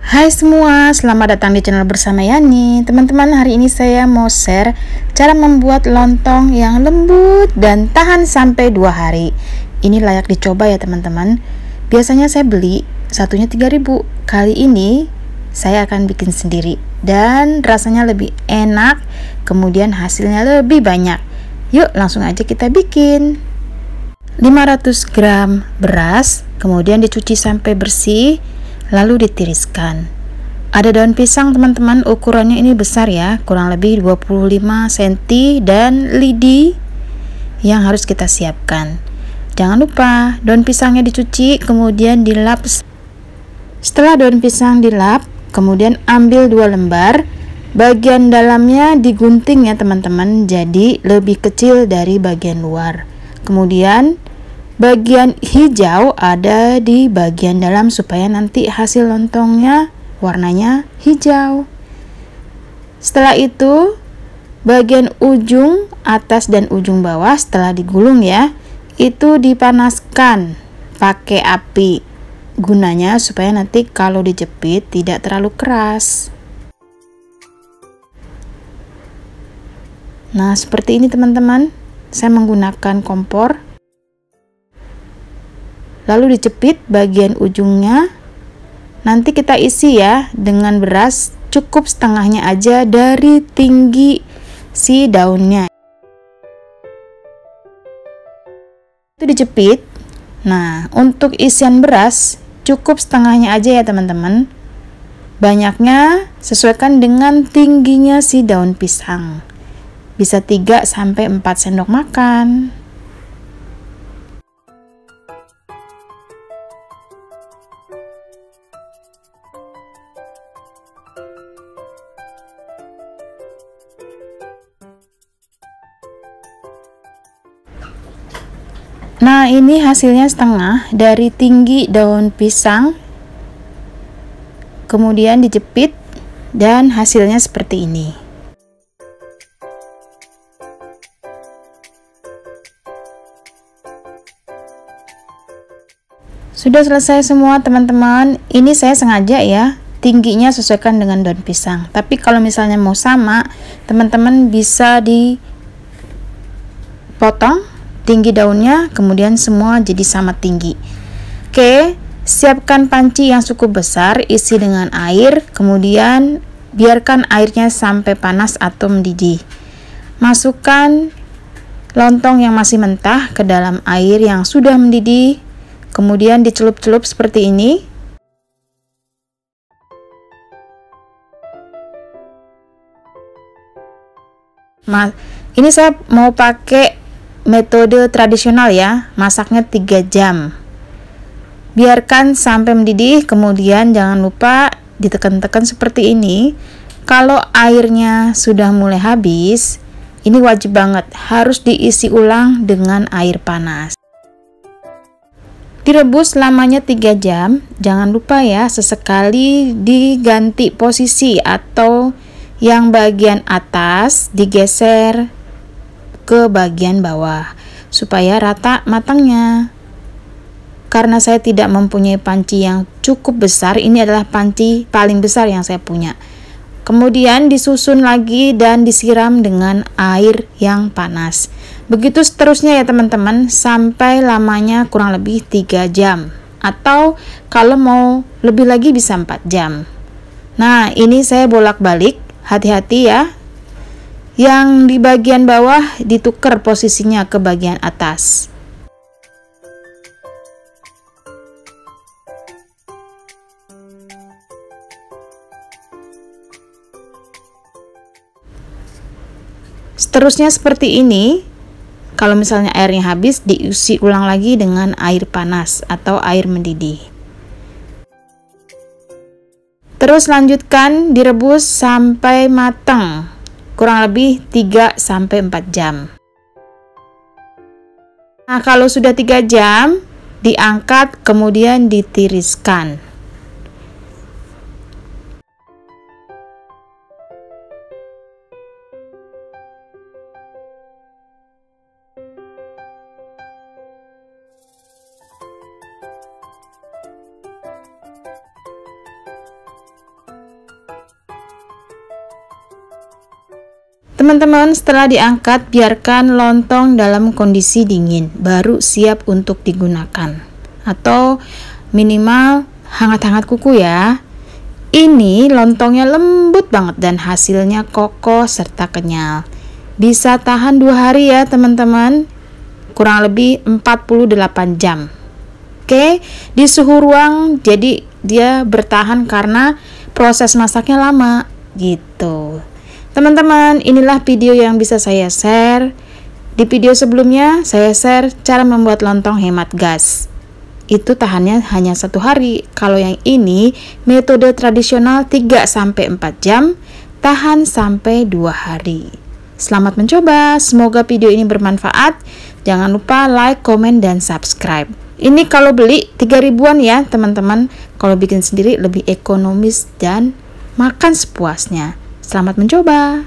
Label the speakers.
Speaker 1: Hai semua, selamat datang di channel bersama Yani. Teman-teman, hari ini saya mau share cara membuat lontong yang lembut dan tahan sampai 2 hari. Ini layak dicoba ya teman-teman. Biasanya saya beli satunya 3.000. Kali ini saya akan bikin sendiri dan rasanya lebih enak, kemudian hasilnya lebih banyak. Yuk langsung aja kita bikin. 500 gram beras, kemudian dicuci sampai bersih, lalu ditiriskan. Ada daun pisang teman-teman, ukurannya ini besar ya, kurang lebih 25 cm, dan lidi yang harus kita siapkan. Jangan lupa daun pisangnya dicuci, kemudian dilap. Setelah daun pisang dilap, kemudian ambil 2 lembar. Bagian dalamnya digunting ya teman-teman, jadi lebih kecil dari bagian luar. Kemudian bagian hijau ada di bagian dalam supaya nanti hasil lontongnya warnanya hijau. Setelah itu bagian ujung atas dan ujung bawah setelah digulung ya, itu dipanaskan pakai api. Gunanya supaya nanti kalau dijepit tidak terlalu keras. Nah, seperti ini teman-teman. Saya menggunakan kompor. Lalu dijepit bagian ujungnya. Nanti kita isi ya dengan beras, cukup setengahnya aja dari tinggi si daunnya. Itu dijepit. Nah, untuk isian beras cukup setengahnya aja ya teman-teman. Banyaknya sesuaikan dengan tingginya si daun pisang. Bisa 3-4 sendok makan. Nah, ini hasilnya setengah dari tinggi daun pisang. Kemudian dijepit dan hasilnya seperti ini. Sudah selesai semua teman-teman. Ini saya sengaja ya, tingginya sesuaikan dengan daun pisang. Tapi kalau misalnya mau sama, teman-teman bisa dipotong tinggi daunnya, kemudian semua jadi sama tinggi. Oke, siapkan panci yang cukup besar, isi dengan air, kemudian biarkan airnya sampai panas atau mendidih. Masukkan lontong yang masih mentah ke dalam air yang sudah mendidih, kemudian dicelup-celup seperti ini. Ini saya mau pakai metode tradisional ya, masaknya 3 jam. Biarkan sampai mendidih, kemudian jangan lupa ditekan-tekan seperti ini. Kalau airnya sudah mulai habis, ini wajib banget harus diisi ulang dengan air panas. Direbus lamanya 3 jam. Jangan lupa ya, sesekali diganti posisi atau yang bagian atas digeser ke bagian bawah supaya rata matangnya. Karena saya tidak mempunyai panci yang cukup besar, ini adalah panci paling besar yang saya punya. Kemudian disusun lagi dan disiram dengan air yang panas. Begitu seterusnya ya teman-teman, sampai lamanya kurang lebih 3 jam. Atau kalau mau lebih lagi bisa 4 jam. Nah, ini saya bolak-balik, hati-hati ya. Yang di bagian bawah ditukar posisinya ke bagian atas. Seterusnya seperti ini. Kalau misalnya airnya habis, diisi ulang lagi dengan air panas atau air mendidih. Terus lanjutkan direbus sampai matang, kurang lebih 3-4 jam. Nah, kalau sudah 3 jam, diangkat kemudian ditiriskan. Teman-teman, setelah diangkat, biarkan lontong dalam kondisi dingin, baru siap untuk digunakan. Atau minimal hangat-hangat kuku ya. Ini lontongnya lembut banget dan hasilnya kokoh serta kenyal. Bisa tahan 2 hari ya teman-teman, kurang lebih 48 jam. Oke, di suhu ruang, jadi dia bertahan karena proses masaknya lama gitu. Teman-teman, inilah video yang bisa saya share. Di video sebelumnya saya share cara membuat lontong hemat gas. Itu tahannya hanya 1 hari. Kalau yang ini metode tradisional 3-4 jam, tahan sampai 2 hari. Selamat mencoba, semoga video ini bermanfaat. Jangan lupa like, komen, dan subscribe. Ini kalau beli 3 ribuan ya teman-teman. Kalau bikin sendiri lebih ekonomis dan makan sepuasnya. Selamat mencoba.